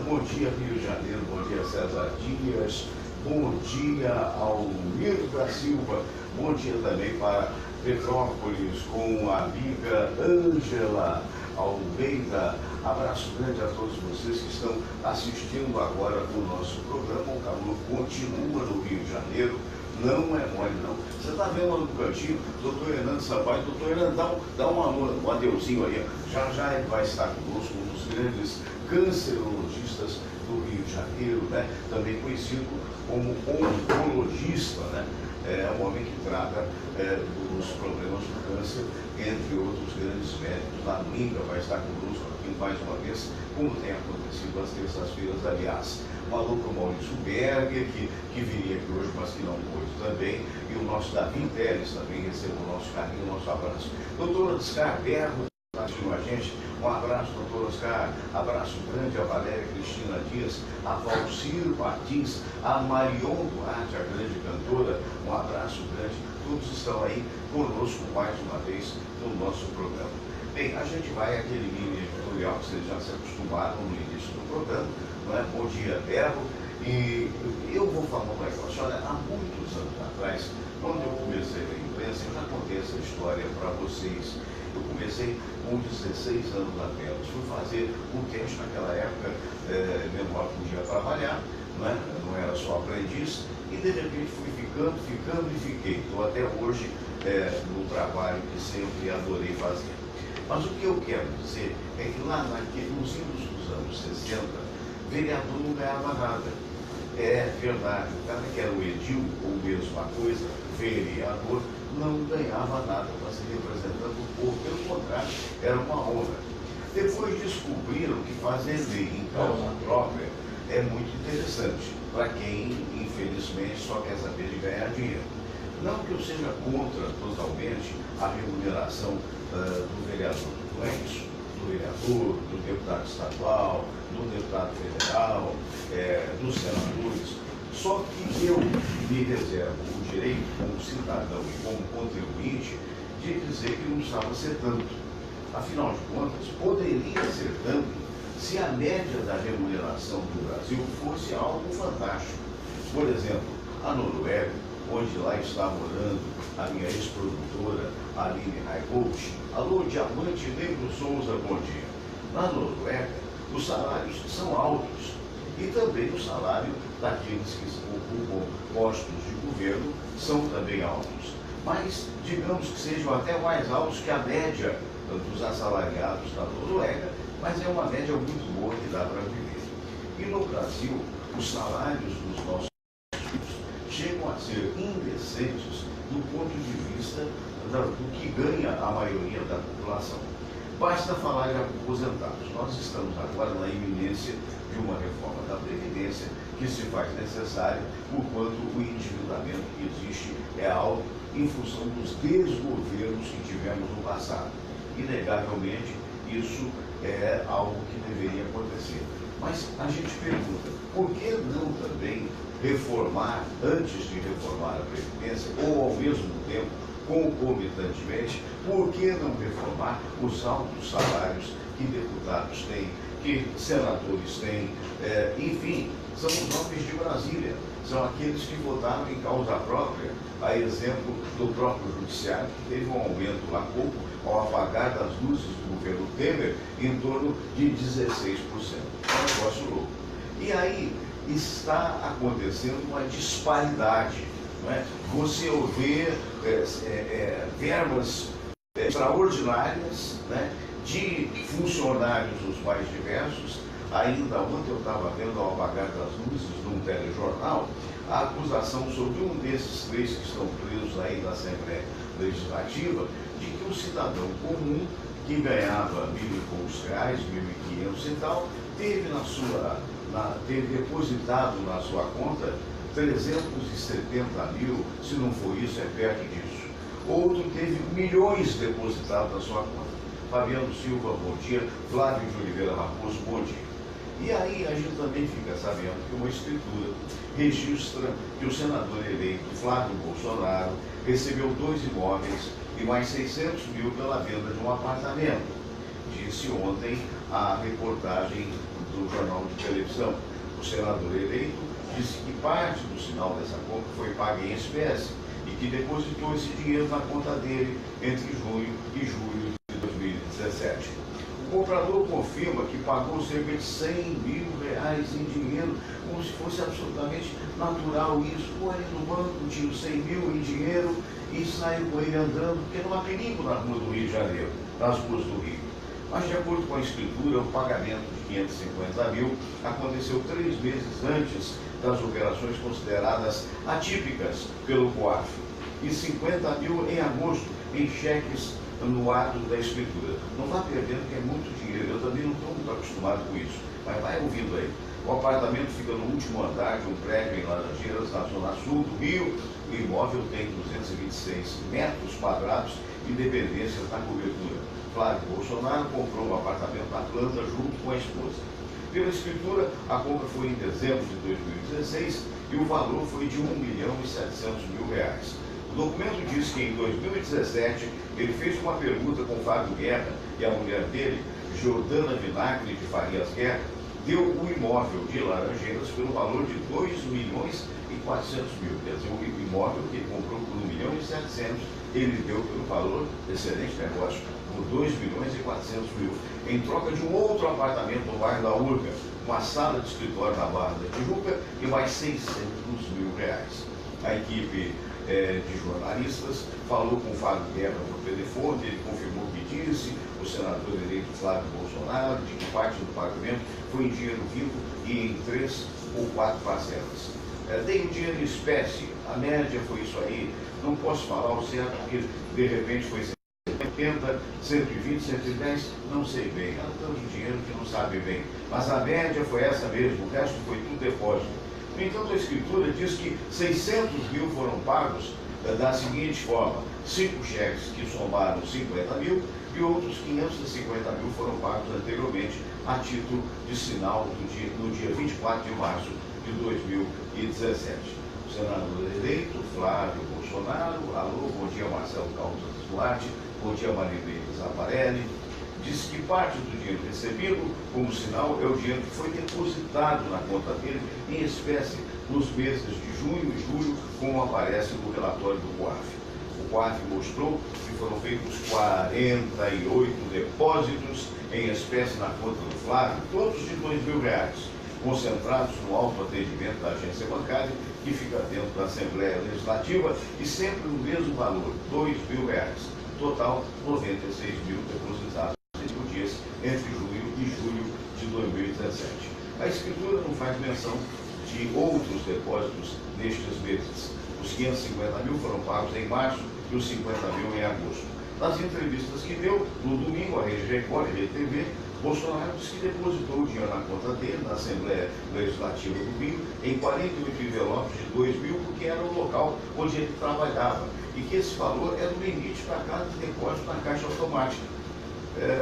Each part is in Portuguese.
bom dia Rio de Janeiro, bom dia César Dias, bom dia Almir da Silva, bom dia também para Petrópolis com a amiga Ângela Almeida. Abraço grande a todos vocês que estão assistindo agora o nosso programa. O calor continua no Rio de Janeiro, não é mole não. Você está vendo lá no cantinho, doutor Hernando Sampaio, doutor Hernando, dá um adeuzinho aí. Já já ele vai estar conosco, um dos grandes cancerologistas do Rio de Janeiro, né? Também conhecido como oncologista, né? É um homem que trata dos problemas do câncer, entre outros grandes médicos. A Minga vai estar conosco aqui mais uma vez, como tem acontecido às terças-feiras, aliás. Um alô para o Maurício Berger, que viria aqui hoje, mas que não pôde também. E o nosso Davi Teles também recebeu o nosso carinho, o nosso abraço. Doutor Oscar Berro está assistindo a gente. Um abraço, doutor Oscar. Abraço grande a Valéria Cristina Dias, a Valcir Martins, a Marion Duarte, a grande cantora. Um abraço grande. Todos estão aí conosco mais uma vez no nosso programa. Bem, a gente vai àquele mini editorial que vocês já se acostumaram no início do programa, não é? Bom dia, Berro. E eu vou falar um negócio. Olha, há muitos anos atrás, quando eu comecei na imprensa, eu já contei essa história para vocês. Eu comecei com 16 anos apenas. Fui fazer um teste naquela época, menor podia trabalhar, não era só aprendiz, e de repente fui ficando e fiquei. Estou até hoje no trabalho que sempre adorei fazer. Mas o que eu quero dizer é que lá nos idos dos anos 60, vereador não ganhava nada. É verdade, o cara que era o edil, ou mesmo a coisa, vereador, não ganhava nada para ser representando o povo, pelo contrário, era uma honra. Depois descobriram que fazer lei em causa própria é muito interessante para quem, infelizmente, só quer saber de ganhar dinheiro. Não que eu seja contra totalmente a remuneração do vereador, não é isso? Do vereador, do deputado estadual, do deputado federal, dos senadores. Só que eu me reservo o direito, como cidadão e como contribuinte, de dizer que não precisava ser tanto. Afinal de contas, poderia ser tanto se a média da remuneração do Brasil fosse algo fantástico. Por exemplo, a Noruega, onde lá está morando a minha ex-produtora, Aline Raibolt. Alô, Diamante Negro Souza, bom dia. Na Noruega, os salários são altos. E também o salário daqueles que ocupam postos de governo são também altos. Mas, digamos que sejam até mais altos que a média dos assalariados da Noruega, mas é uma média muito boa que dá para viver. E no Brasil, os salários dos nossos chegam a ser indecentes do ponto de vista do que ganha a maioria da população. Basta falar de aposentados. Nós estamos agora na iminência de uma reforma da Previdência que se faz necessária, porquanto o endividamento que existe é alto em função dos desgovernos que tivemos no passado. Inegavelmente, isso é algo que deveria acontecer. Mas a gente pergunta, por que não também reformar, antes de reformar a Previdência, ou ao mesmo tempo, concomitantemente, por que não reformar os altos salários que deputados têm, que senadores têm, enfim, são os homens de Brasília, são aqueles que votaram em causa própria, a exemplo do próprio Judiciário, que teve um aumento há pouco, ao apagar das luzes do governo Temer, em torno de 16%. É um negócio louco. E aí está acontecendo uma disparidade. Não é? Você vê verbas extraordinárias, né, de funcionários os mais diversos. Ainda ontem eu estava vendo, ao apagar das luzes, num telejornal, a acusação sobre um desses três que estão presos aí da Assembleia Legislativa, de que um cidadão comum que ganhava R$ 1.000 e poucos, R$ 1.500 e tal, teve depositado na sua conta 370 mil, se não for isso, é perto disso. Outro teve milhões depositados na sua conta. Fabiano Silva, bom dia. Flávio de Oliveira Raposo, bom dia. E aí a gente também fica sabendo que uma escritura registra que o senador eleito Flávio Bolsonaro recebeu 2 imóveis e mais 600 mil pela venda de um apartamento. Disse ontem a reportagem do jornal de televisão. O senador eleito disse que parte do sinal dessa compra foi paga em espécie e que depositou esse dinheiro na conta dele entre junho e julho de 2017. O comprador confirma que pagou cerca de R$100 mil em dinheiro, como se fosse absolutamente natural isso. Foi ali no banco, tinha os 100 mil em dinheiro e saiu com ele andando, porque não há perigo na rua do Rio de Janeiro, nas ruas do Rio. Mas, de acordo com a escritura, o pagamento de 550 mil aconteceu 3 meses antes das operações consideradas atípicas pelo COAF e 50 mil em agosto, em cheques no ato da escritura. Não vá perdendo, que é muito dinheiro. Eu também não estou muito acostumado com isso, mas vai ouvindo aí. O apartamento fica no último andar de um prédio em Laranjeiras, na zona sul do Rio. O imóvel tem 226 metros quadrados e dependências na cobertura. Flávio Bolsonaro comprou um apartamento na planta junto com a esposa. Pela escritura, a compra foi em dezembro de 2016 e o valor foi de R$1.700.000. O documento diz que em 2017 ele fez uma pergunta com Fábio Guerra e a mulher dele, Jordana Vinagre de Farias Guerra, deu o imóvel de Laranjeiras pelo valor de R$2.400.000. Quer dizer, o imóvel que ele comprou por R$1.700.000, ele deu pelo valor, excelente negócio, por R$2.400.000, em troca de um outro apartamento no bairro da Urca, uma sala de escritório na Barra da Tijuca e mais R$600 mil. A equipe de jornalistas falou com o Fábio Guerra no telefone, ele confirmou o que disse, o senador eleito Flávio Bolsonaro, de que parte do pagamento foi em dinheiro vivo e em 3 ou 4 parcelas. Dei o dinheiro em espécie, a média foi isso aí, não posso falar o certo, porque de repente foi 80, 120, 110, não sei bem, é tanto dinheiro que não sabe bem, mas a média foi essa mesmo, o resto foi tudo depósito. No entanto, a escritura diz que 600 mil foram pagos da seguinte forma: 5 cheques que somaram 50 mil e outros 550 mil foram pagos anteriormente a título de sinal no dia 24 de março de 2017. O senador eleito, Flávio Bolsonaro, alô, bom dia Marcelo Caldas Duarte, bom dia Marilene Zaparelli, disse que parte do dinheiro recebido como sinal é o dinheiro que foi depositado na conta dele em espécie nos meses de junho e julho, como aparece no relatório do COAF. O COAF mostrou que foram feitos 48 depósitos em espécie na conta do Flávio, todos de R$2.000, concentrados no autoatendimento da agência bancária, que fica dentro da Assembleia Legislativa, e sempre no mesmo valor, R$2.000. Total, 96 mil depositados entre junho e julho de 2017. A escritura não faz menção de outros depósitos nestes meses. Os 550 mil foram pagos em março e os 50 mil em agosto. Nas entrevistas que deu, no domingo, a Rede Record e Rede TV, Bolsonaro disse que depositou o dinheiro na conta dele, na Assembleia Legislativa do Rio, em 48 envelopes de 2 mil, porque era o local onde ele trabalhava, e que esse valor era o limite para cada depósito na Caixa Automática.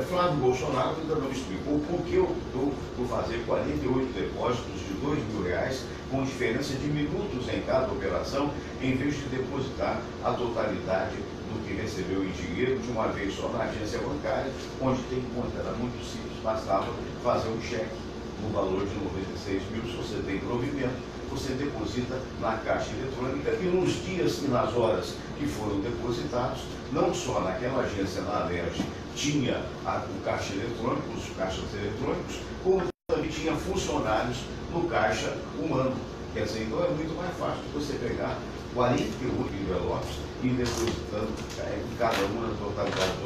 Flávio Bolsonaro ainda não explicou por que optou por fazer 48 depósitos de R$2.000, com diferença de minutos em cada operação, em vez de depositar a totalidade do que recebeu em dinheiro de uma vez só na agência bancária, onde tem conta, era muito simples, bastava fazer um cheque no valor de 96 mil. Se você tem provimento, você deposita na caixa eletrônica, e nos dias e nas horas que foram depositados, não só naquela agência na Alerj tinha o caixa eletrônico, os caixas eletrônicos, como também tinha funcionários no caixa humano. Quer dizer, então é muito mais fácil você pegar 48 envelopes e ir depositando em cada uma na totalidade de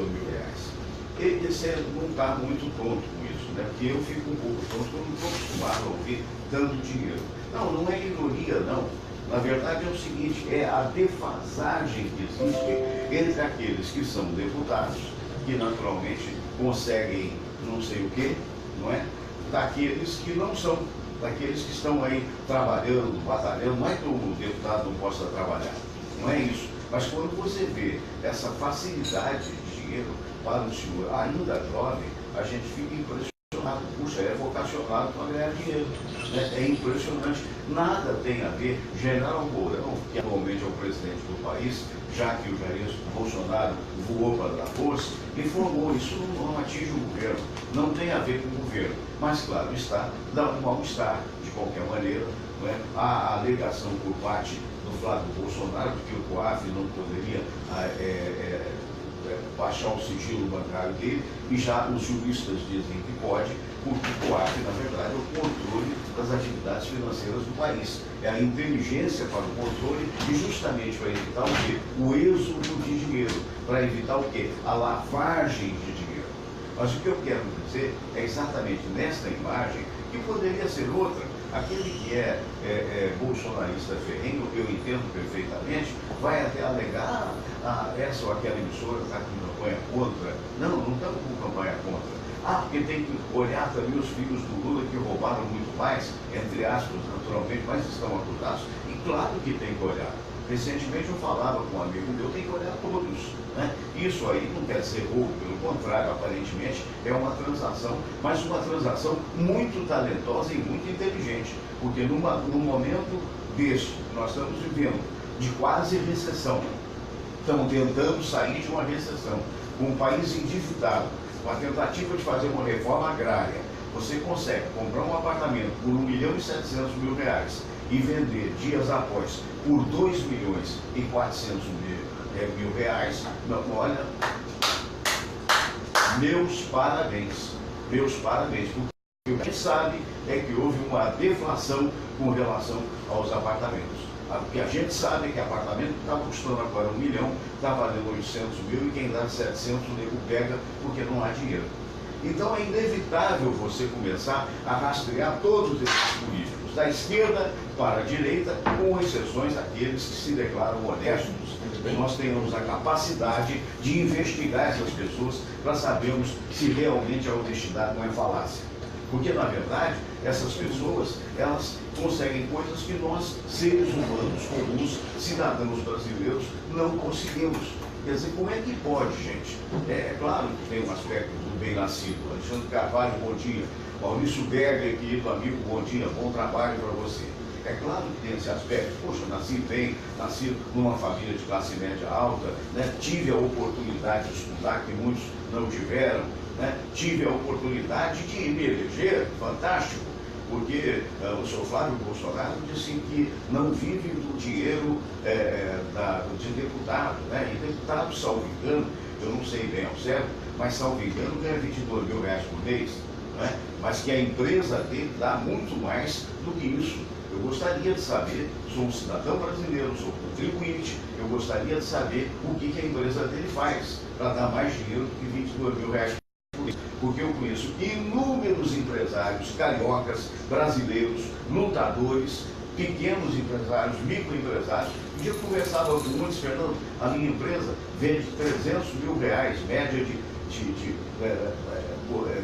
R$2.000. Esse não está muito tonto com isso, né? Porque eu fico um pouco tonto, porque eu não estou acostumado a ouvir tanto dinheiro. Não é ironia, não. Na verdade é o seguinte, é a defasagem que existe entre aqueles que são deputados, que naturalmente conseguem não sei o quê, não é? Daqueles que não são, daqueles que estão aí trabalhando, batalhando. Não é que o deputado não possa trabalhar, não é isso. Mas quando você vê essa facilidade de dinheiro para um senhor ainda jovem, a gente fica impressionado. Puxa, é vocacionado para ganhar dinheiro. né? É impressionante. Nada tem a ver. General Mourão, que atualmente é o presidente do país, já que o Jair Bolsonaro voou para Davos, informou isso não atinge o governo, não tem a ver com o governo. Mas, claro, está dando mal-estar, de qualquer maneira, não é? A alegação por parte do Flávio Bolsonaro de que o COAF não poderia baixar o sigilo bancário dele, e já os juristas dizem que pode, porque o COAF, na verdade, é o controle das atividades financeiras do país. É a inteligência para o controle e justamente para evitar o quê? O êxodo de dinheiro. Para evitar o quê? A lavagem de dinheiro. Mas o que eu quero dizer é exatamente nesta imagem, que poderia ser outra. Aquele que é bolsonarista ferrenho, eu entendo perfeitamente, vai até alegar essa ou aquela emissora está com campanha contra. Não, não estamos com campanha contra. Porque tem que olhar também os filhos do Lula que roubaram muito mais, entre aspas, naturalmente, mas estão acusados. E claro que tem que olhar. Recentemente eu falava com um amigo meu, tem que olhar todos, né? Isso aí não quer ser roubo, pelo contrário, aparentemente é uma transação, mas uma transação muito talentosa e muito inteligente, porque num momento desse que nós estamos vivendo, de quase recessão, estamos tentando sair de uma recessão, com um país endividado, com a tentativa de fazer uma reforma agrária, você consegue comprar um apartamento por R$ 1.700.000 e vender dias após por R$ 2.400.000, olha, meus parabéns, porque o que a gente sabe é que houve uma deflação com relação aos apartamentos. O que a gente sabe é que apartamento está custando agora R$ 1 milhão, está valendo 800.000 e quem dá 700 o nego pega porque não há dinheiro. Então é inevitável você começar a rastrear todos esses políticos, da esquerda para a direita, com exceções daqueles que se declaram honestos. E nós tenhamos a capacidade de investigar essas pessoas para sabermos se realmente a honestidade não é falácia. Porque, na verdade, essas pessoas, elas conseguem coisas que nós, seres humanos comuns, cidadãos brasileiros, não conseguimos. Quer dizer, como é que pode, gente? É claro que tem um aspecto do bem-nascido. Alexandre Carvalho, bom dia. Maurício Berger, querido amigo, bom dia, bom trabalho para você. É claro que tem esse aspecto. Poxa, nasci bem, nasci numa família de classe média alta, né? Tive a oportunidade de estudar, que muitos não tiveram, né? Tive a oportunidade de me eleger, fantástico, porque o senhor Flávio Bolsonaro disse que não vive do dinheiro de deputado, né? E deputado, salvo engano, eu não sei bem ao certo, mas salvo engano ganha R$ 22.000 por mês, né? Mas que a empresa dele dá muito mais do que isso. Eu gostaria de saber, sou um cidadão brasileiro, sou contribuinte, eu gostaria de saber o que a empresa dele faz para dar mais dinheiro do que R$ 22.000 por mês. Porque eu conheço inúmeros empresários cariocas, brasileiros, lutadores, pequenos empresários, microempresários. Um dia eu conversava com muitos, Fernando, a minha empresa vende R$ 300.000, média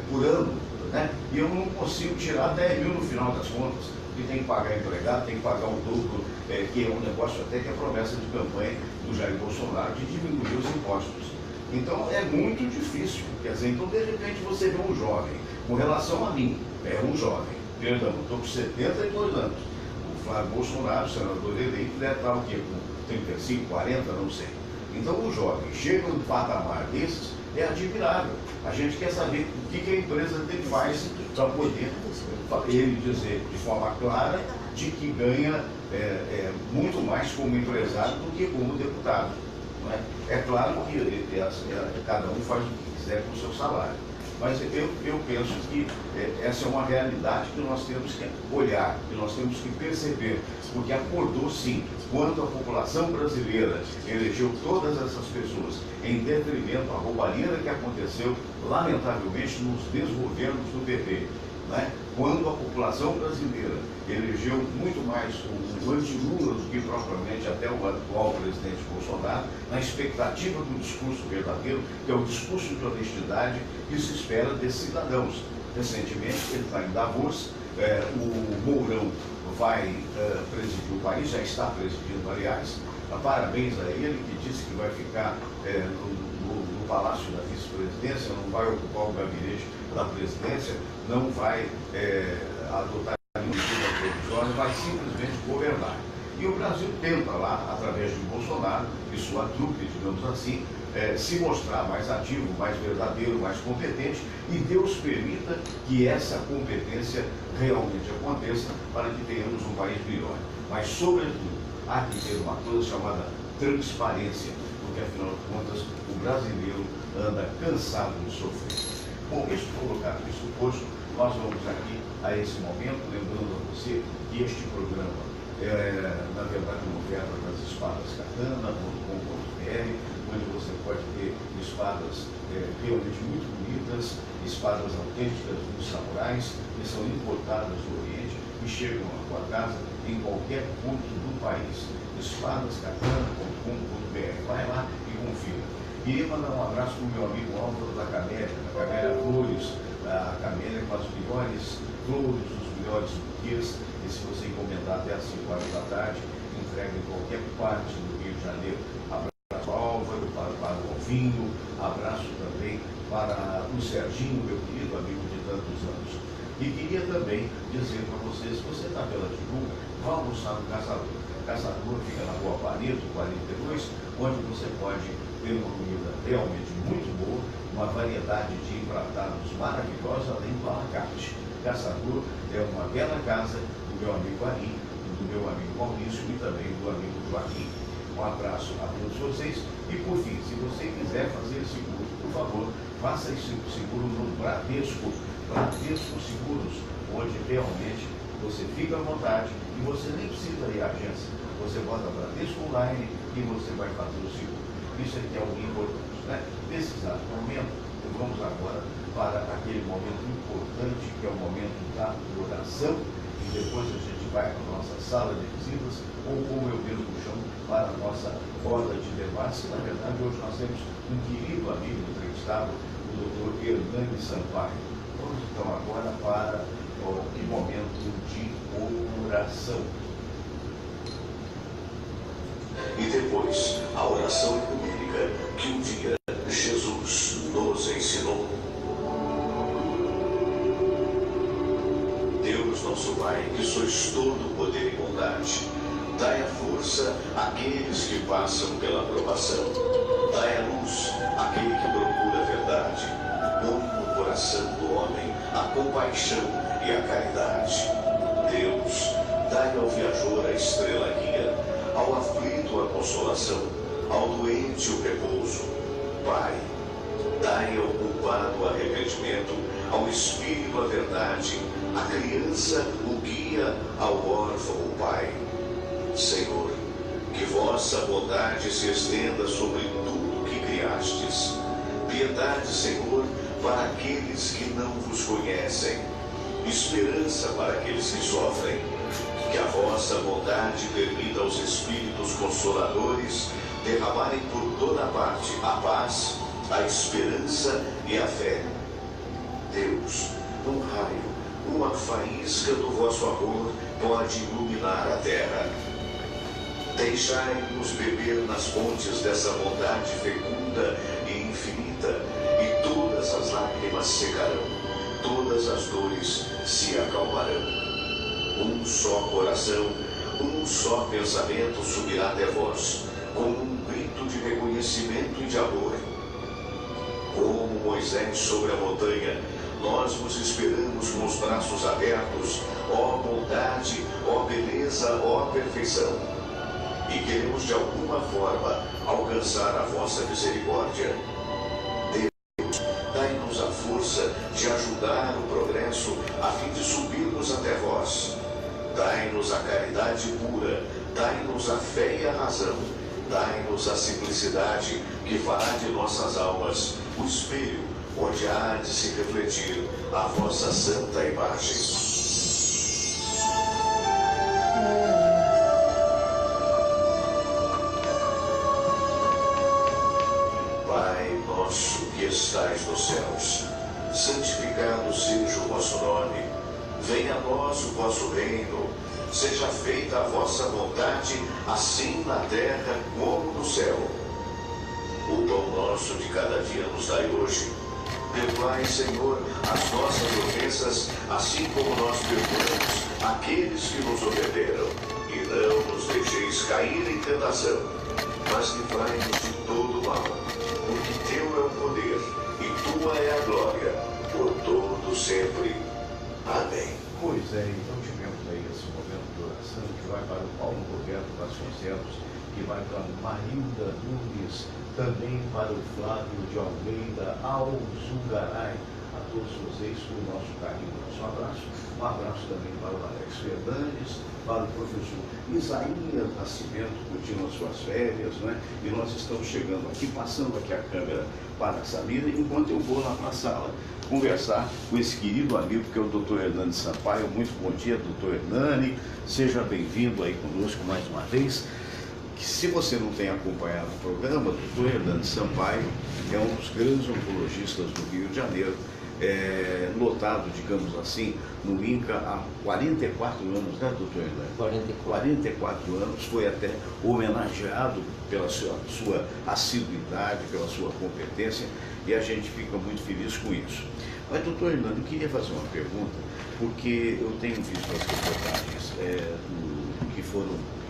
por ano, né? E eu não consigo tirar 10 mil no final das contas. E tem que pagar empregado, tem que pagar o dobro, que é um negócio até que é promessa de campanha do Jair Bolsonaro de diminuir os impostos. Então é muito difícil. Quer dizer, então de repente você vê um jovem, com relação a mim, é um jovem, perdão, estou com 72 anos. O Flávio Bolsonaro, senador eleito, deve estar o quê? Com 35, 40, não sei. Então o jovem chega num patamar desses, é admirável. A gente quer saber o que a empresa dele faz para poder ele dizer de forma clara de que ganha muito mais como empresário do que como deputado. Não é? É claro que cada um faz o que quiser com o seu salário. Mas eu penso que essa é uma realidade que nós temos que olhar, que nós temos que perceber, porque acordou sim, quando a população brasileira elegeu todas essas pessoas em detrimento à roubalheira que aconteceu, lamentavelmente, nos desgovernos do PT. Né? Quando a população brasileira elegeu muito mais o anti-Lula do que propriamente até o atual presidente Bolsonaro, na expectativa do discurso verdadeiro, que é o discurso de honestidade que se espera desses cidadãos. Recentemente, ele está em Davos, o Mourão vai presidir o país, já está presidindo, aliás. Parabéns a ele, que disse que vai ficar no Palácio da Vice-Presidência, não vai ocupar o gabinete da presidência, não vai adotar nenhuma medida provisória, vai simplesmente governar. E o Brasil tenta lá, através de Bolsonaro e sua trupe, digamos assim, se mostrar mais ativo, mais verdadeiro, mais competente, e Deus permita que essa competência realmente aconteça para que tenhamos um país melhor. Mas, sobretudo, há que ter uma coisa chamada transparência, porque, afinal de contas, o brasileiro anda cansado de sofrer. Bom, isso colocado, isso posto, nós vamos aqui a esse momento, lembrando a você que este programa na verdade, uma oferta das espadas katana.com.br, onde você pode ter espadas realmente muito bonitas, espadas autênticas dos samurais, que são importadas do Oriente e chegam à sua casa em qualquer ponto do país. espadascatana.com.br. Vai lá e confira. Queria mandar um abraço para o meu amigo Álvaro da Camélia Flores, a Camélia com as melhores flores, os melhores buquês. E se você encomendar até às 5 horas da tarde, entrega em qualquer parte do Rio de Janeiro. Abraço ao Álvaro, para o Alvinho, abraço também para o Serginho, meu querido amigo de tantos anos. E queria também dizer para vocês, se você está pela Tijuca, vá almoçar no Caçador. O Caçador fica na Rua Pareto, 42, onde você pode ter uma comida realmente muito boa, uma variedade de empratados maravilhosos, além do alacarte. Caçador é uma bela casa do meu amigo Ari, do meu amigo Maurício e também do amigo Joaquim. Um abraço a todos vocês. E por fim, se você quiser fazer seguro, por favor, faça esse seguro no Bradesco Seguros, onde realmente você fica à vontade e você nem precisa ir à agência. Você bota Bradesco Online e você vai fazer o seguro. Isso é que é o importante, né? Nesse exato momento, vamos agora para aquele momento importante, que é o momento da oração, e depois a gente vai para a nossa sala de visitas, ou como eu mesmo chamo, para a nossa roda de debates. Na verdade, hoje nós temos um querido amigo entrevistado, o Dr. Hernani Sampaio. Vamos então agora para o momento de oração. E depois, a oração ecumênica que um dia Jesus nos ensinou. Deus nosso Pai, que sois todo poder e bondade, dai a força àqueles que passam pela provação. Dai a luz àquele que procura a verdade. Põe no coração do homem a compaixão e a caridade. Deus, dai ao viajor a estrela guia, ao aflito a consolação, ao doente o repouso. Pai, dai ao culpado o arrependimento, ao espírito a verdade, à criança o guia, ao órfão o pai. Senhor, que vossa bondade se estenda sobre tudo que criastes. Piedade, Senhor, para aqueles que não vos conhecem. Esperança para aqueles que sofrem. Que a vossa bondade permita aos Espíritos Consoladores derramarem por toda parte a paz, a esperança e a fé. Deus, um raio, uma faísca do vosso amor pode iluminar a terra. Deixai-nos beber nas fontes dessa bondade fecunda e infinita, e todas as lágrimas secarão, todas as dores se acalmarão. Um só coração, um só pensamento subirá até vós, como um grito de reconhecimento e de amor. Como Moisés sobre a montanha, nós vos esperamos com os braços abertos, ó bondade, ó beleza, ó perfeição. E queremos de alguma forma alcançar a vossa misericórdia. Deus, dai-nos a força de ajudar o progresso a fim de subirmos até vós. Dai-nos a caridade pura, dai-nos a fé e a razão, dai-nos a simplicidade que fará de nossas almas o espelho onde há de se refletir a vossa santa imagem. Pai nosso que estais nos céus, santificado seja o vosso nome. Venha a nós o vosso reino, seja feita a vossa vontade, assim na terra como no céu. O pão nosso de cada dia nos dai hoje. Perdoai, Senhor, as nossas ofensas, assim como nós perdoamos aqueles que nos ofenderam. E não nos deixeis cair em tentação, mas livrai-nos de todo mal. Porque teu é o poder, e tua é a glória, por todo sempre. Amém. Pois é, então tivemos aí esse momento de oração que vai para o Paulo Roberto Vasconcelos, que vai para Marilda Nunes, também para o Flávio de Almeida, Alzungaray, a todos vocês com o nosso carinho, nosso abraço. Um abraço também para o Alex Fernandes, para o professor Isaías Nascimento, curtindo as suas férias, né? E nós estamos chegando aqui, passando aqui a câmera para a Samira, enquanto eu vou lá para a sala conversar com esse querido amigo que é o Dr. Hernani Sampaio. Muito bom dia, Dr. Hernani, seja bem-vindo aí conosco mais uma vez. Que se você não tem acompanhado o programa, o Dr. Hernani Sampaio é um dos grandes oncologistas do Rio de Janeiro, lotado, digamos assim, no INCA há 44 anos, né, doutor Hernani? 44 anos, foi até homenageado pela sua assiduidade, pela sua competência, e a gente fica muito feliz com isso. Mas, doutor Hernani, eu queria fazer uma pergunta, porque eu tenho visto as reportagens que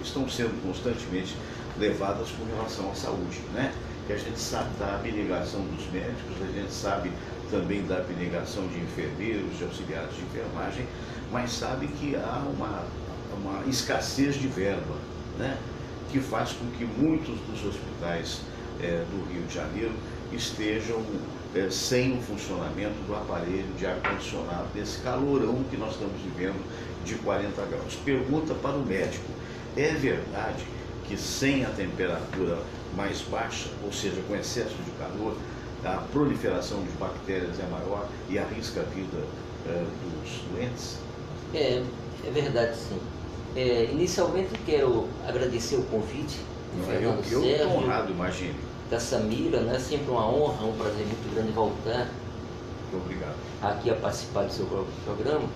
estão sendo constantemente levadas com relação à saúde, né? Que a gente sabe da abnegação dos médicos, a gente sabe também da abnegação de enfermeiros, de auxiliares de enfermagem, mas sabe que há uma escassez de verba, né? Que faz com que muitos dos hospitais do Rio de Janeiro estejam sem o funcionamento do aparelho de ar-condicionado, desse calorão que nós estamos vivendo de 40 graus. Pergunta para o médico: é verdade que sem a temperatura mais baixa, ou seja, com excesso de calor, a proliferação de bactérias é maior e arrisca a vida dos doentes? É verdade, sim. Inicialmente quero agradecer o convite do Fernando Eu Sérgio, estou honrado, imagine. da Samira, né? Sempre uma honra, um prazer muito grande voltar Muito obrigado. aqui a participar do seu programa.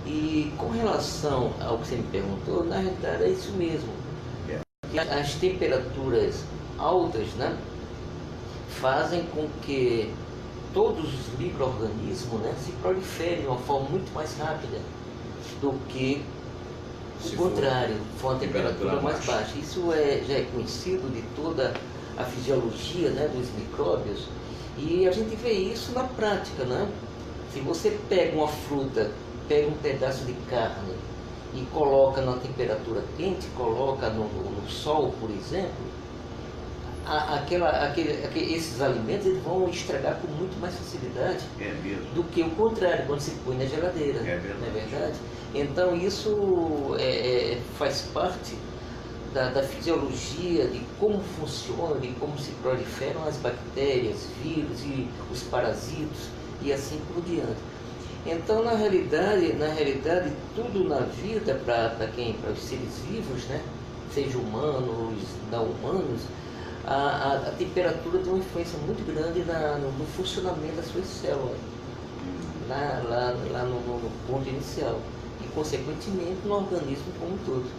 E com relação ao que você me perguntou, na realidade é isso mesmo. Que as temperaturas altas, né, fazem com que todos os micro-organismos, né, se proliferem de uma forma muito mais rápida do que o contrário, for uma temperatura mais baixa. Isso já é conhecido de toda a fisiologia, né, dos micróbios, e a gente vê isso na prática, né? Se você pega uma fruta, pega um pedaço de carne e coloca na temperatura quente, coloca no sol, por exemplo, esses alimentos eles vão estragar com muito mais facilidade do que o contrário, quando se põe na geladeira. É verdade. Não é verdade? Então isso faz parte da fisiologia, de como funciona, de como se proliferam as bactérias, vírus e os parasitos e assim por diante. Então, na realidade, tudo na vida, para os seres vivos, né, seja humanos, não humanos, a temperatura tem uma influência muito grande no funcionamento das suas células, lá no ponto inicial, e, consequentemente, no organismo como um todo.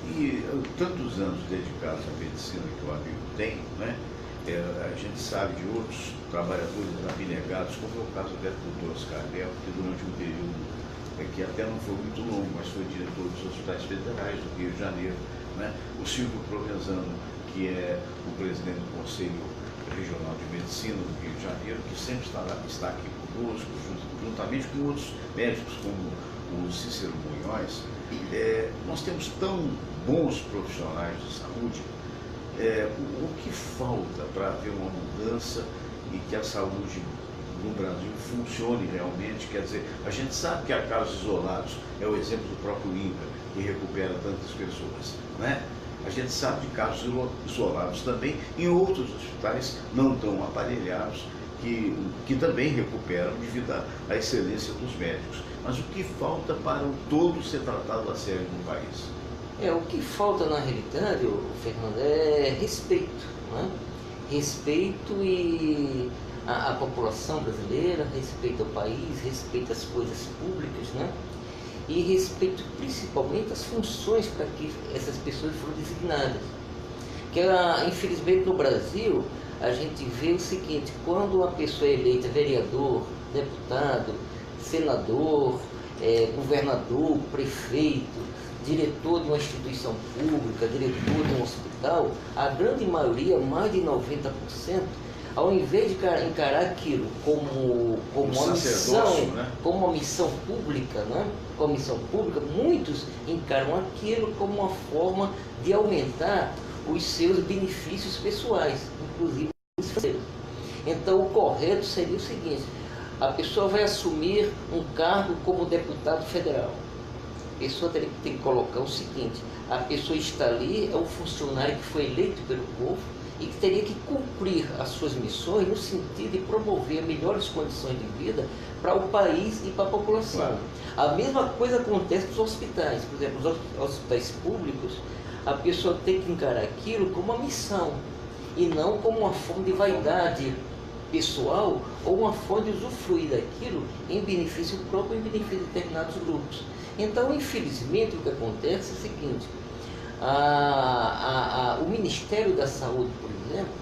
E tantos anos dedicados à medicina que o amigo tem, né? A gente sabe de outros trabalhadores abnegados, como é o caso até do Dr. Oscar Bel, que durante um período que até não foi muito longo, mas foi diretor dos hospitais federais do Rio de Janeiro, né? O Silvio Provenzano, que é o presidente do Conselho Regional de Medicina do Rio de Janeiro, que sempre está aqui conosco, juntamente com outros médicos, como o Cícero Munhoz. Nós temos tão bons profissionais de saúde. O que falta para haver uma mudança e que a saúde no Brasil funcione realmente? Quer dizer, a gente sabe que há casos isolados, é o exemplo do próprio INCA, que recupera tantas pessoas, né? A gente sabe de casos isolados também em outros hospitais não tão aparelhados, que também recuperam devido à excelência dos médicos. Mas o que falta para o todo ser tratado a sério no país? O que falta na realidade, Fernando, é respeito, né? Respeito e a população brasileira, respeito ao país, respeito às coisas públicas, né? E respeito principalmente às funções para que essas pessoas foram designadas. Que infelizmente no Brasil a gente vê o seguinte: quando uma pessoa é eleita vereador, deputado, senador, governador, prefeito, diretor de uma instituição pública, diretor de um hospital, a grande maioria, mais de 90%, ao invés de encarar aquilo como uma missão, né? como uma missão pública, né? Como missão pública, muitos encaram aquilo como uma forma de aumentar os seus benefícios pessoais, inclusive os financeiros. Então, o correto seria o seguinte: a pessoa vai assumir um cargo como deputado federal. A pessoa tem que colocar o seguinte: a pessoa está ali, é um funcionário que foi eleito pelo povo e que teria que cumprir as suas missões no sentido de promover melhores condições de vida para o país e para a população. Claro. A mesma coisa acontece nos hospitais. Por exemplo, os hospitais públicos, a pessoa tem que encarar aquilo como uma missão e não como uma forma de vaidade pessoal ou uma forma de usufruir daquilo em benefício próprio, em benefício de determinados grupos. Então, infelizmente, o que acontece é o seguinte: o Ministério da Saúde, por exemplo,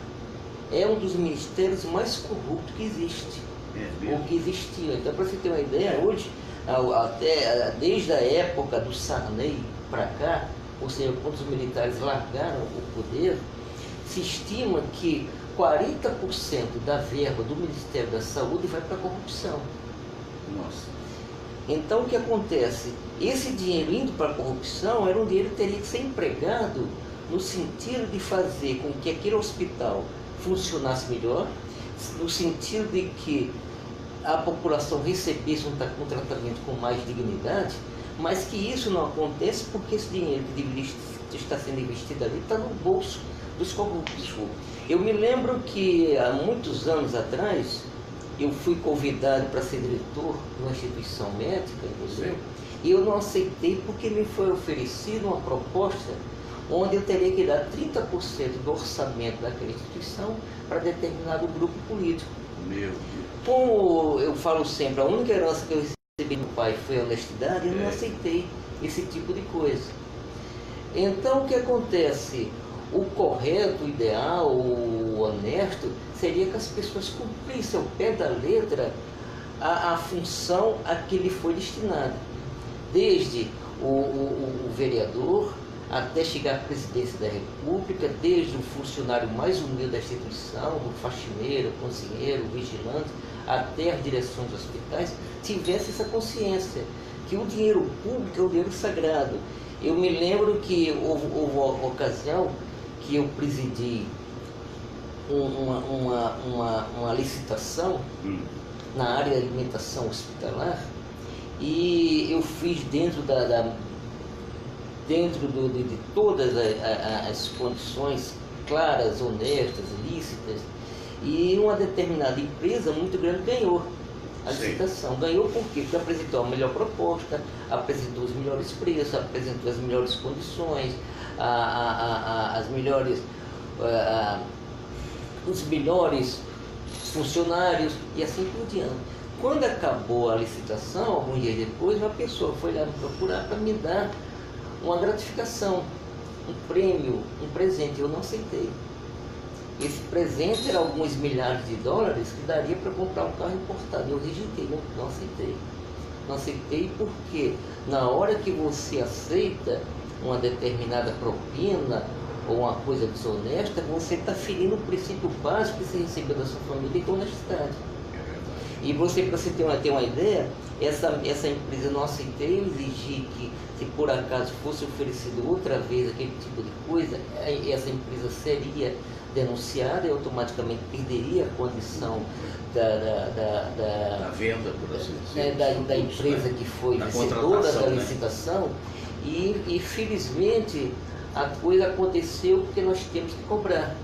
é um dos ministérios mais corruptos que existe, ou que existia. Então, para você ter uma ideia, hoje, até desde a época do Sarney para cá, ou seja, quando os militares largaram o poder, se estima que 40% da verba do Ministério da Saúde vai para a corrupção. Nossa. Então, o que acontece? Esse dinheiro indo para a corrupção era um dinheiro que teria que ser empregado no sentido de fazer com que aquele hospital funcionasse melhor, no sentido de que a população recebesse um tratamento com mais dignidade, mas que isso não acontece porque esse dinheiro que deveria estar sendo investido ali está no bolso dos corruptos. Eu me lembro que há muitos anos atrás eu fui convidado para ser diretor de uma instituição médica, inclusive, e eu não aceitei porque me foi oferecida uma proposta onde eu teria que dar 30% do orçamento daquela instituição para determinado grupo político. Meu Deus. Como eu falo sempre, a única herança que eu recebi do meu pai foi a honestidade, eu não aceitei esse tipo de coisa. Então, o que acontece? O correto, o ideal, o honesto, seria que as pessoas cumprissem ao pé da letra a função a que lhe foi destinada. Desde o vereador até chegar à presidência da República, desde o funcionário mais humilde da instituição, do faxineiro, cozinheiro, vigilante, até as direções dos hospitais, tivesse essa consciência que o dinheiro público é o dinheiro sagrado. Eu me lembro que houve uma ocasião que eu presidi uma licitação na área de alimentação hospitalar, e eu fiz dentro de todas as condições claras, honestas, lícitas, e uma determinada empresa muito grande ganhou a licitação. Ganhou por quê? Porque apresentou a melhor proposta, apresentou os melhores preços, apresentou as melhores condições, os melhores funcionários e assim por diante. Quando acabou a licitação, alguns dias depois, uma pessoa foi lá me procurar para me dar uma gratificação, um prêmio, um presente. Eu não aceitei. Esse presente era alguns milhares de dólares que daria para comprar um carro importado. Eu rejeitei, não aceitei. Não aceitei porque na hora que você aceita uma determinada propina ou uma coisa desonesta, você está ferindo o princípio básico que você recebeu da sua família, que é honestidade. E você, para você ter uma ideia, essa empresa não aceitei, eu exigi que, se por acaso fosse oferecido outra vez aquele tipo de coisa, essa empresa seria denunciada e automaticamente perderia a condição da venda, por assim dizer, da empresa que foi vencedora da licitação, e felizmente a coisa aconteceu porque nós temos que cobrar.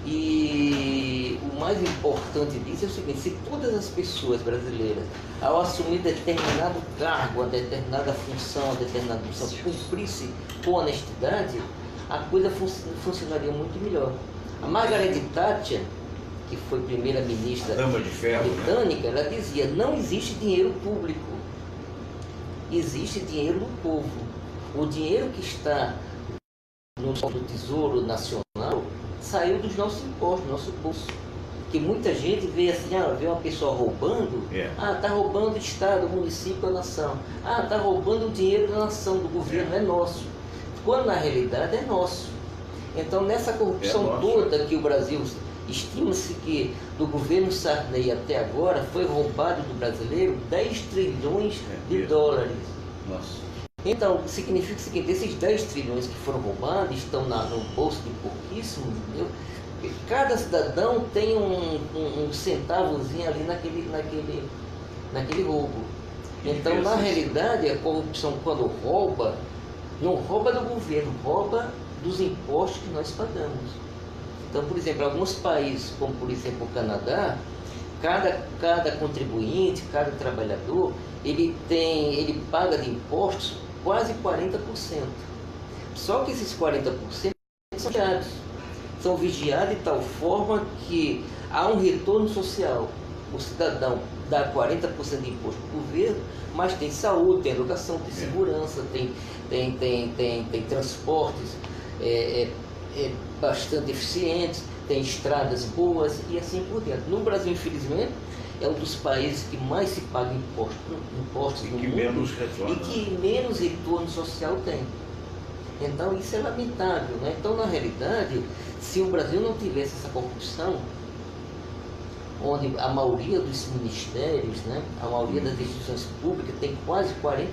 E o mais importante disso é o seguinte: se todas as pessoas brasileiras, ao assumir determinado cargo, a determinada função, cumprissem com honestidade, a coisa funcionaria muito melhor. A Margaret Thatcher, que foi primeira-ministra britânica, ela dizia: não existe dinheiro público, existe dinheiro do povo. O dinheiro que está no Tesouro Nacional saiu dos nossos impostos, do nosso bolso. Porque muita gente vê assim, vê uma pessoa roubando, está roubando o Estado, o município, a nação. Está roubando o dinheiro da nação, do governo, é nosso. Quando na realidade é nosso. Então nessa corrupção toda que o Brasil, estima-se que do governo Sarney até agora foi roubado do brasileiro 10 trilhões de dólares. Nossa. Então, significa o seguinte, esses 10 trilhões que foram roubados estão no bolso de pouquíssimos, entendeu? Cada cidadão tem um centavozinho ali naquele roubo. Então, na realidade, a corrupção, quando rouba, não rouba do governo, rouba dos impostos que nós pagamos. Então, por exemplo, alguns países, como por exemplo o Canadá, cada contribuinte, cada trabalhador, ele paga de impostos quase 40%. Só que esses 40% são vigiados. São vigiados de tal forma que há um retorno social. O cidadão dá 40% de imposto para o governo, mas tem saúde, tem educação, tem segurança, tem transportes bastante eficientes, tem estradas boas e assim por diante. No Brasil, infelizmente, é um dos países que mais se paga impostos no mundo e que menos retorno social tem. Então isso é lamentável, né? Então, na realidade, se o Brasil não tivesse essa corrupção, onde a maioria dos ministérios, né, a maioria das instituições públicas tem quase 40%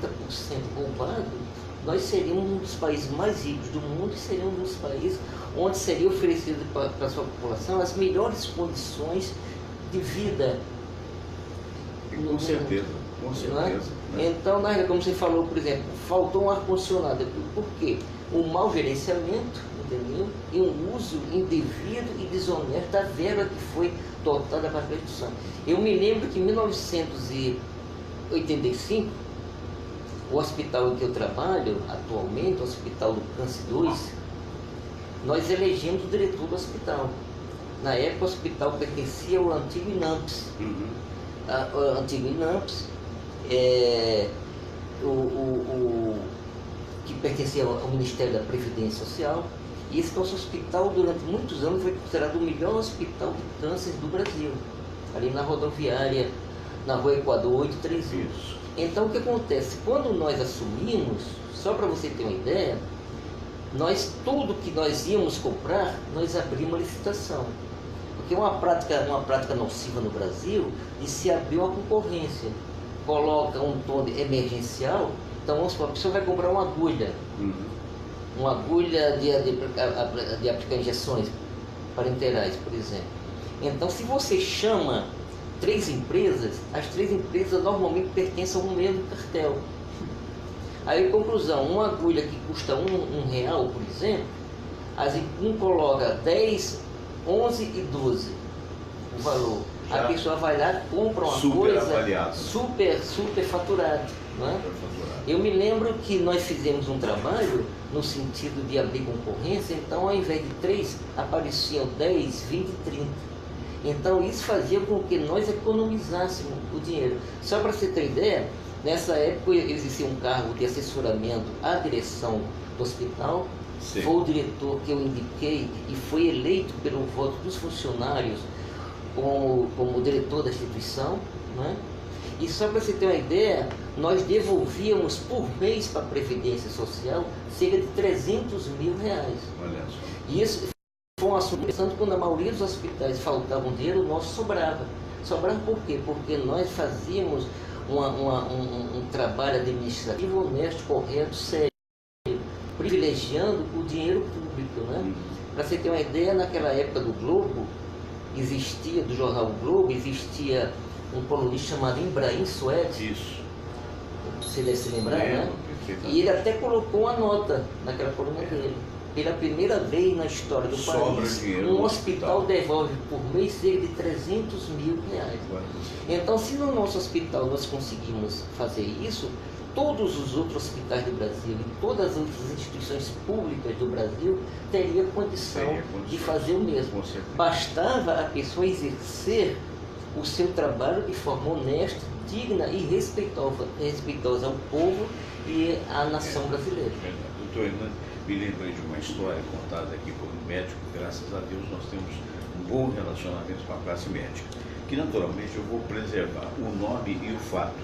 roubado, nós seríamos um dos países mais ricos do mundo e seríamos um dos países onde seria oferecido para a sua população as melhores condições de vida. Com certeza, com certeza. Né? Então, na realidade, como você falou, por exemplo, faltou um ar-condicionado. Por quê? Um mau gerenciamento, entendeu? E um uso indevido e desonesto da verba que foi dotada para a Constituição. Eu me lembro que em 1985, o hospital em que eu trabalho atualmente, o Hospital do Câncer 2, nós elegemos o diretor do hospital. Na época, o hospital pertencia ao antigo INAMPS. O antigo INAMPS, que pertencia ao Ministério da Previdência Social. E esse nosso hospital, durante muitos anos, foi considerado o melhor hospital de câncer do Brasil, ali na rodoviária, na Rua Equador 831. Então, o que acontece? Quando nós assumimos, só para você ter uma ideia, tudo que nós íamos comprar, nós abrimos uma licitação. Porque uma prática nociva no Brasil de se abrir uma concorrência. Coloca um tom emergencial, então vamos supor, a pessoa vai comprar uma agulha. Uma agulha de aplicar injeções parenterais, por exemplo. Então, se você chama 3 empresas, as 3 empresas normalmente pertencem ao mesmo cartel. Aí, conclusão, uma agulha que custa R$1, por exemplo, um coloca 10, 11 e 12 o valor. A pessoa vai lá e compra uma coisa super faturada. Né? Eu me lembro que nós fizemos um trabalho no sentido de abrir concorrência, então ao invés de 3, apareciam 10, 20 e 30. Então isso fazia com que nós economizássemos o dinheiro. Só para você ter ideia, nessa época existia um cargo de assessoramento à direção do hospital. Sim. Foi o diretor que eu indiquei e foi eleito pelo voto dos funcionários como diretor da instituição, né? E só para você ter uma ideia, nós devolvíamos por mês para a Previdência Social cerca de R$300 mil. Olha só. E isso foi um assunto interessante. Quando a maioria dos hospitais faltava dinheiro, o nosso sobrava. Sobrava por quê? Porque nós fazíamos um trabalho administrativo honesto, correto, sério, privilegiando o dinheiro público, né? Para você ter uma ideia, naquela época do Globo, do jornal o Globo, existia um colunista chamado Ibrahim Suede. Isso. Você deve se lembrar, né? E ele até colocou uma nota naquela coluna dele. Pela primeira vez na história do país, um hospital devolve por mês cerca de R$300 mil. Então, se no nosso hospital nós conseguimos fazer isso, todos os outros hospitais do Brasil e todas as outras instituições públicas do Brasil teriam condição de fazer o mesmo. Bastava a pessoa exercer o seu trabalho de forma honesta, digna e respeitosa ao povo e à nação brasileira. Doutor Hernando, me lembrei de uma história contada aqui por um médico. Graças a Deus nós temos um bom relacionamento com a classe médica, que naturalmente eu vou preservar o nome e o fato,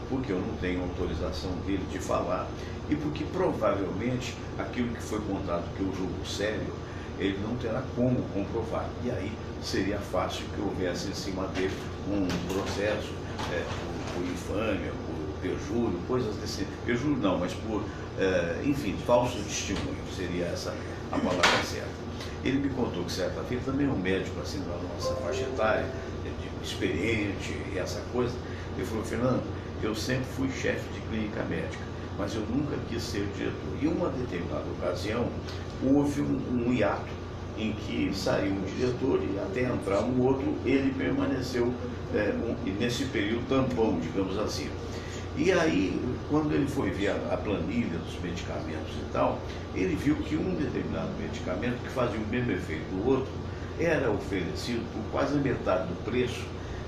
porque eu não tenho autorização dele de falar e porque provavelmente aquilo que foi contado que eu julgo sério, ele não terá como comprovar. E aí seria fácil que houvesse em cima dele um processo por infâmia, por perjúrio, coisas desse... Perjúrio não, mas por, enfim, falso testemunho, seria essa a palavra certa. Ele me contou que certa feita, também um médico assim da nossa faixa etária, experiente e essa coisa, ele falou: Fernando, eu sempre fui chefe de clínica médica, mas eu nunca quis ser diretor. E em uma determinada ocasião, houve um hiato em que saiu um diretor e até entrar um outro, ele permaneceu nesse período tampão, digamos assim. E aí, quando ele foi ver a planilha dos medicamentos e tal, ele viu que um determinado medicamento que fazia o mesmo efeito do outro era oferecido por quase a metade do preço,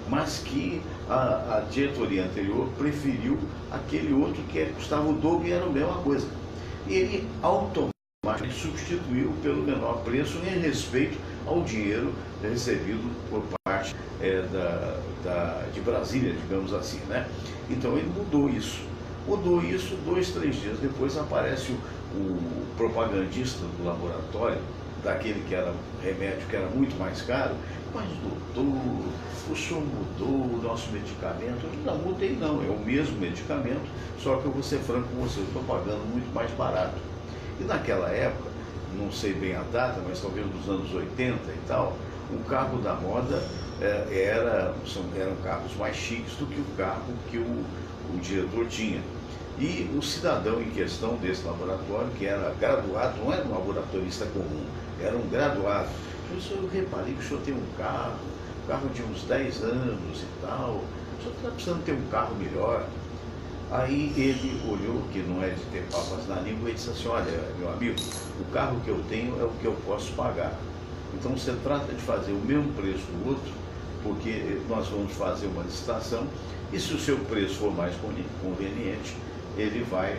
mas que a diretoria anterior preferiu aquele outro que custava o dobro e era a mesma coisa. E ele automaticamente substituiu pelo menor preço em respeito ao dinheiro recebido por parte de Brasília, digamos assim, né? Então ele mudou isso. 2, 3 dias depois aparece o propagandista do laboratório, daquele que era remédio que era muito mais caro. Mas doutor, o senhor mudou o nosso medicamento? Eu não mudei não, é o mesmo medicamento, só que eu vou ser franco com você, eu estou pagando muito mais barato. E naquela época, não sei bem a data, mas talvez nos anos 80 e tal, o carro da moda eram carros mais chiques do que o carro que o diretor tinha. E o cidadão em questão desse laboratório, que era graduado, não era um laboratorista comum, era um graduado. Eu reparei que o senhor tem um carro de uns 10 anos e tal, o senhor está precisando ter um carro melhor. Aí ele olhou, que não é de ter papas na língua, e disse assim: olha, meu amigo, o carro que eu tenho é o que eu posso pagar. Então você trata de fazer o mesmo preço do outro, porque nós vamos fazer uma licitação, e se o seu preço for mais conveniente, ele vai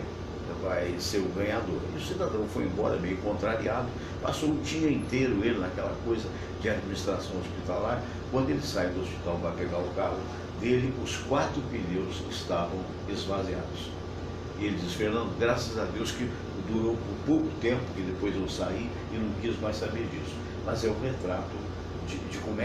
ser o ganhador. E o cidadão foi embora meio contrariado, passou o dia inteiro ele naquela coisa de administração hospitalar. Quando ele sai do hospital para pegar o carro dele, os 4 pneus estavam esvaziados. E ele diz: Fernando, graças a Deus que durou por pouco tempo, que depois eu saí e não quis mais saber disso. Mas é um retrato de como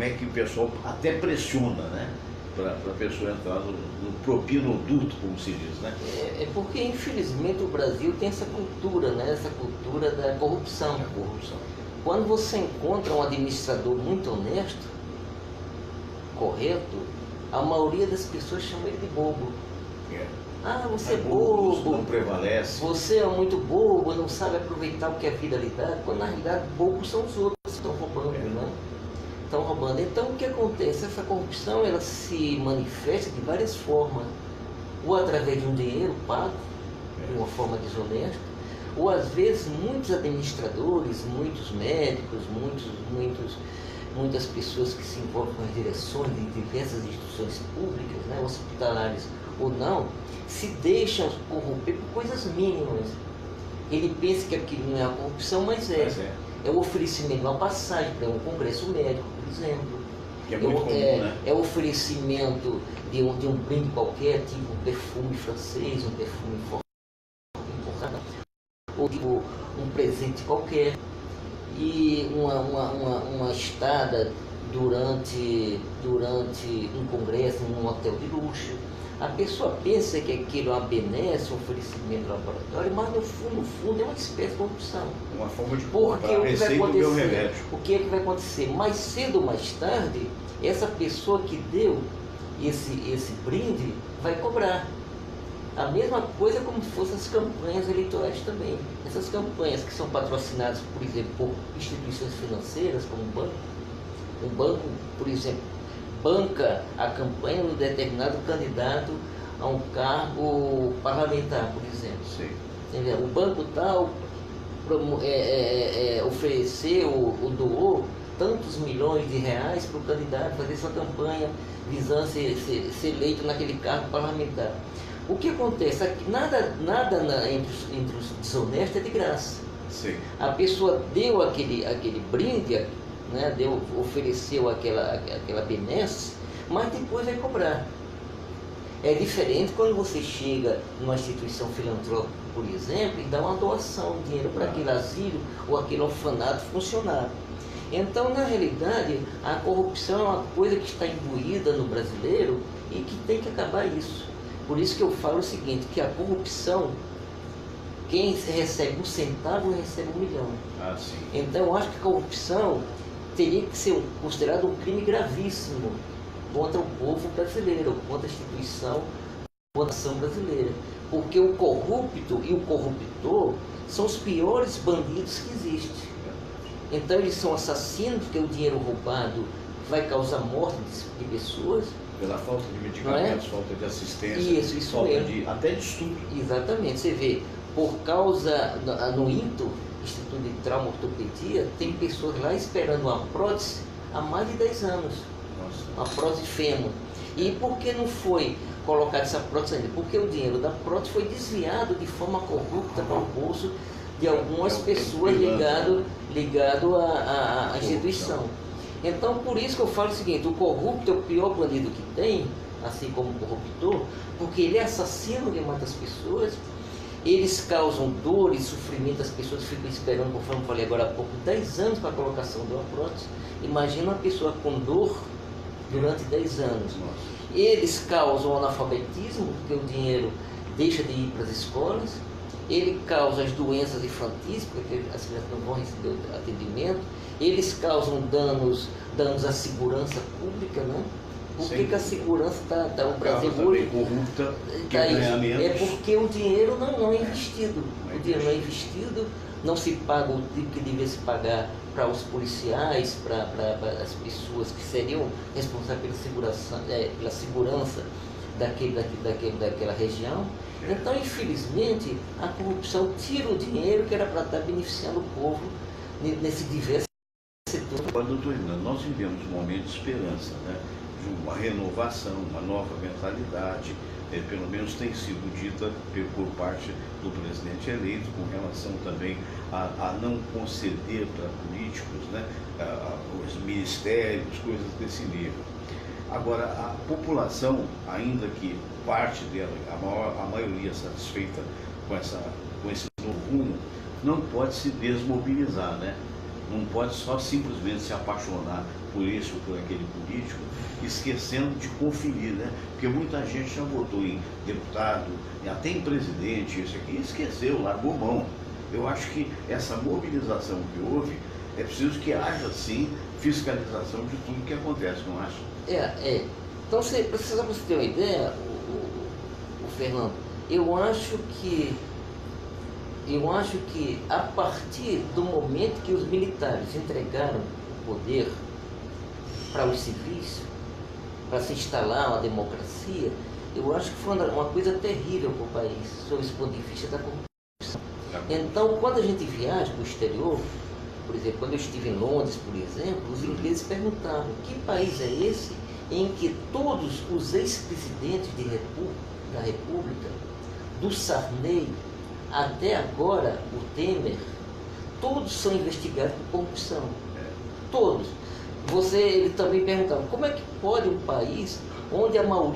é que o pessoal até pressiona, né? Para a pessoa entrar no propinoduto, como se diz, né? É porque, infelizmente, o Brasil tem essa cultura, né? Essa cultura da corrupção. A corrupção. Quando você encontra um administrador muito honesto, correto, a maioria das pessoas chama ele de bobo. Ah, você é bobo, não prevalece. Você é muito bobo, não sabe aproveitar o que a vida lhe dá, quando na realidade bobos são os outros que estão roubando, né? Estão roubando. Então o que acontece? Essa corrupção, ela se manifesta de várias formas, ou através de um dinheiro pago, de uma forma desonesta, ou às vezes muitos administradores, muitos médicos, muitas pessoas que se envolvem com as direções de diversas instituições públicas, né, hospitalares ou não, se deixam corromper por coisas mínimas. Ele pensa que aquilo não é a corrupção, mas é. É o oferecimento de uma passagem para um congresso médico, por exemplo. Que é muito comum, né? É o oferecimento de um brinde qualquer, tipo um perfume francês, um perfume importado, ou tipo um presente qualquer. E uma estada durante um congresso num hotel de luxo. A pessoa pensa que aquilo é uma benesse, um oferecimento do laboratório, mas no fundo é uma espécie de corrupção. Uma forma de porque o que vai acontecer? O que é que vai acontecer? Mais cedo ou mais tarde, essa pessoa que deu esse brinde vai cobrar. A mesma coisa como se fossem as campanhas eleitorais também. Essas campanhas que são patrocinadas, por exemplo, por instituições financeiras, como um banco. Um banco, por exemplo, banca a campanha de um determinado candidato a um cargo parlamentar, por exemplo. Sim. O banco tal ofereceu ou doou tantos milhões de reais para o candidato fazer sua campanha visando ser eleito naquele cargo parlamentar. O que acontece? Nada entre os desonestos é de graça. Sim. A pessoa deu aquele brinde, né, ofereceu aquela benesse, mas depois vai cobrar. É diferente quando você chega numa instituição filantrópica, por exemplo, e dá uma doação, dinheiro para aquele asilo ou aquele orfanato funcionar. Então, na realidade, a corrupção é uma coisa que está imbuída no brasileiro e que tem que acabar isso. Por isso que eu falo o seguinte, que a corrupção, quem recebe 1 centavo recebe 1 milhão. Ah, sim. Então, eu acho que a corrupção teria que ser considerado um crime gravíssimo contra o povo brasileiro, contra a instituição, contra a nação brasileira. Porque o corrupto e o corruptor são os piores bandidos que existem. Então eles são assassinos, porque o dinheiro roubado vai causar morte de pessoas. Pela falta de medicamentos, falta de assistência, isso falta mesmo. até de estudo. Exatamente, você vê, por causa, no INTO, Instituto de Trauma Ortopedia, tem pessoas lá esperando uma prótese há mais de 10 anos. Nossa. Uma prótese fêmur. E por que não foi colocada essa prótese ainda? Porque o dinheiro da prótese foi desviado de forma corrupta para o bolso de algumas pessoas ligado à instituição. Então, por isso que eu falo o seguinte, o corrupto é o pior bandido que tem, assim como o corruptor, porque ele é assassino de muitas pessoas, eles causam dor e sofrimento, as pessoas ficam esperando, conforme eu falei agora há pouco, 10 anos para a colocação de uma prótese. Imagina uma pessoa com dor durante 10 anos. Eles causam analfabetismo, porque o dinheiro deixa de ir para as escolas, ele causa as doenças infantis, porque as crianças não vão receber atendimento, eles causam danos à segurança pública, né? Por que a segurança está o Brasil hoje corrupta, tá é porque o dinheiro não é investido. O dinheiro não é investido, não se paga o que deveria se pagar para os policiais, para as pessoas que seriam responsáveis pela segurança daquela região. Então, infelizmente, a corrupção tira o dinheiro que era para estar beneficiando o povo nesse diverso setor. Agora, doutor Hernando, nós vivemos um momento de esperança, né? De uma renovação, uma nova mentalidade, pelo menos tem sido dita por parte do presidente eleito, com relação também a não conceder para políticos, né, os ministérios, coisas desse nível. Agora, a população, ainda que parte dela, a maioria satisfeita com esse novo rumo, não pode se desmobilizar, né? Não pode só simplesmente se apaixonar por esse ou por aquele político, esquecendo de conferir, né? Porque muita gente já votou em deputado, e até em presidente, isso aqui, e esqueceu, largou mão. Eu acho que essa mobilização que houve, é preciso que haja, sim, fiscalização de tudo que acontece, não acha? Então, para você ter uma ideia, o Fernando, eu acho que a partir do momento que os militares entregaram o poder para os civis, para se instalar uma democracia, eu acho que foi uma coisa terrível para o país, sob esse ponto de vista da corrupção. Então, quando a gente viaja para o exterior, por exemplo, quando eu estive em Londres, por exemplo, os ingleses perguntavam: que país é esse em que todos os ex-presidentes da República, do Sarney até agora o Temer, todos são investigados por corrupção? Todos. Ele também perguntava: como é que pode um país onde a maioria